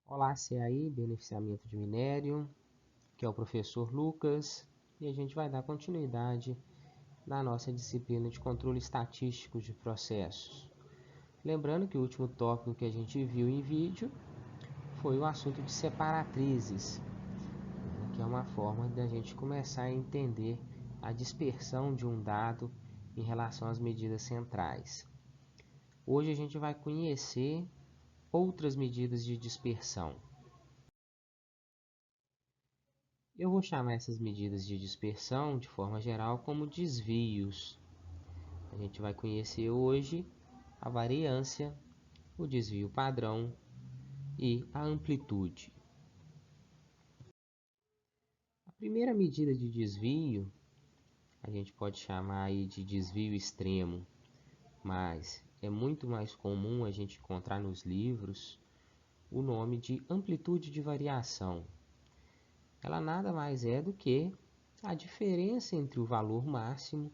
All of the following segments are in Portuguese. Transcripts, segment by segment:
Olá, CAI, Beneficiamento de Minério, que é o professor Lucas, e a gente vai dar continuidade na nossa disciplina de controle estatístico de processos. Lembrando que o último tópico que a gente viu em vídeo foi o assunto de separatrizes, que é uma forma de a gente começar a entender a dispersão de um dado em relação às medidas centrais. Hoje a gente vai conhecer outras medidas de dispersão. Eu vou chamar essas medidas de dispersão, de forma geral, como desvios. A gente vai conhecer hoje a variância, o desvio padrão e a amplitude. A primeira medida de desvio, a gente pode chamar aí de desvio extremo, mas é muito mais comum a gente encontrar nos livros o nome de amplitude de variação. Ela nada mais é do que a diferença entre o valor máximo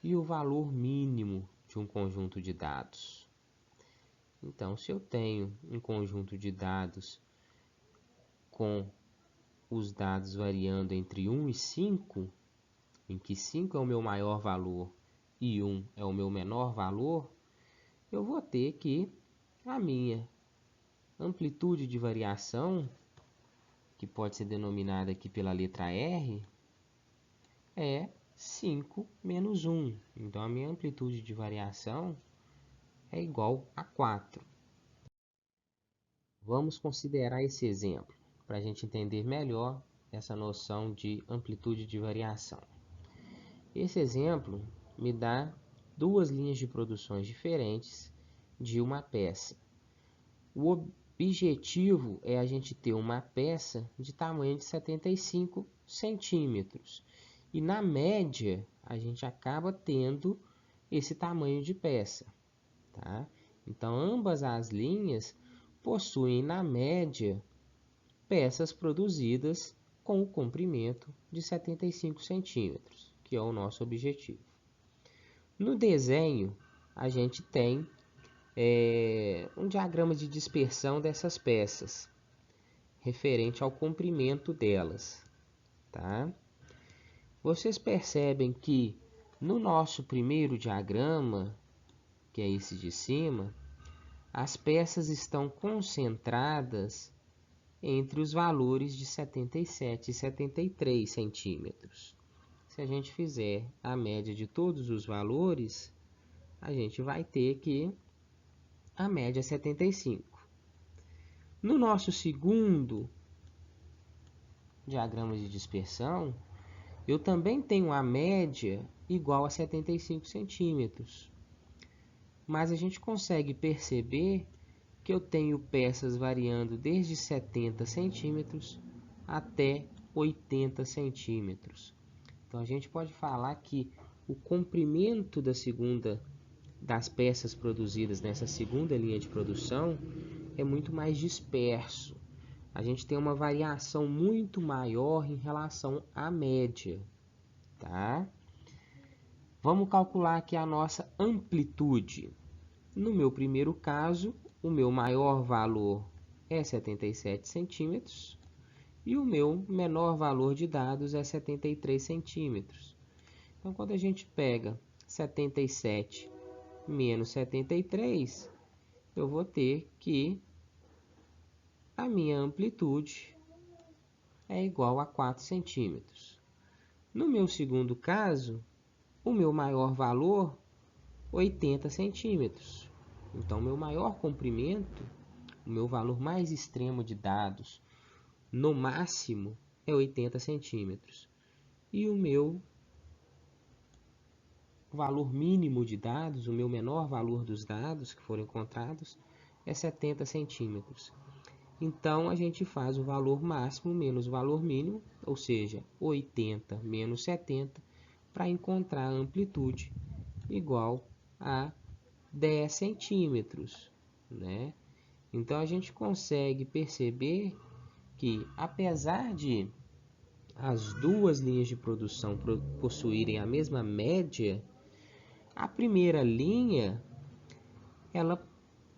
e o valor mínimo de um conjunto de dados. Então, se eu tenho um conjunto de dados com os dados variando entre 1 e 5, em que 5 é o meu maior valor e 1 é o meu menor valor, eu vou ter que a minha amplitude de variação, que pode ser denominada aqui pela letra R, é 5 menos 1. Então, a minha amplitude de variação é igual a 4. Vamos considerar esse exemplo para a gente entender melhor essa noção de amplitude de variação. Esse exemplo me dá duas linhas de produções diferentes de uma peça. O objetivo é a gente ter uma peça de tamanho de 75 centímetros. E na média, a gente acaba tendo esse tamanho de peça. Tá? Então, ambas as linhas possuem, na média, peças produzidas com o comprimento de 75 centímetros, que é o nosso objetivo. No desenho, a gente tem um diagrama de dispersão dessas peças, referente ao comprimento delas. Tá? Vocês percebem que no nosso primeiro diagrama, que é esse de cima, as peças estão concentradas entre os valores de 77 e 73 centímetros. Se a gente fizer a média de todos os valores, a gente vai ter que a média é 75. No nosso segundo diagrama de dispersão, eu também tenho a média igual a 75 centímetros. Mas a gente consegue perceber que eu tenho peças variando desde 70 centímetros até 80 centímetros. Então, a gente pode falar que o comprimento das peças produzidas nessa segunda linha de produção é muito mais disperso. A gente tem uma variação muito maior em relação à média. Tá? Vamos calcular aqui a nossa amplitude. No meu primeiro caso, o meu maior valor é 77 centímetros e o meu menor valor de dados é 73 centímetros. Então, quando a gente pega 77 menos 73, eu vou ter que a minha amplitude é igual a 4 centímetros. No meu segundo caso, o meu maior valor, 80 centímetros. Então, meu maior comprimento, o meu valor mais extremo de dados, no máximo, é 80 centímetros. E o meu valor mínimo de dados, o meu menor valor dos dados que foram encontrados, é 70 centímetros. Então, a gente faz o valor máximo menos o valor mínimo, ou seja, 80 menos 70, para encontrar a amplitude igual a 10 centímetros. Né? Então, a gente consegue perceber que, apesar de as duas linhas de produção possuírem a mesma média, a primeira linha ela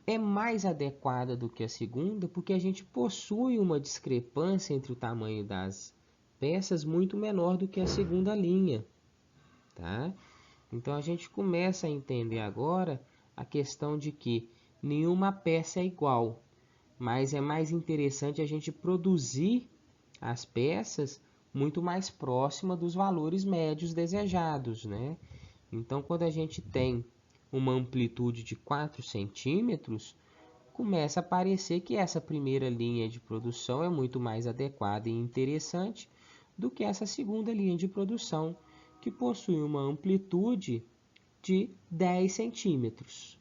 é mais adequada do que a segunda, porque a gente possui uma discrepância entre o tamanho das peças muito menor do que a segunda linha, tá? Então a gente começa a entender agora a questão de que nenhuma peça é igual, mas é mais interessante a gente produzir as peças muito mais próxima dos valores médios desejados, né? Então, quando a gente tem uma amplitude de 4 centímetros, começa a parecer que essa primeira linha de produção é muito mais adequada e interessante do que essa segunda linha de produção, que possui uma amplitude de 10 centímetros.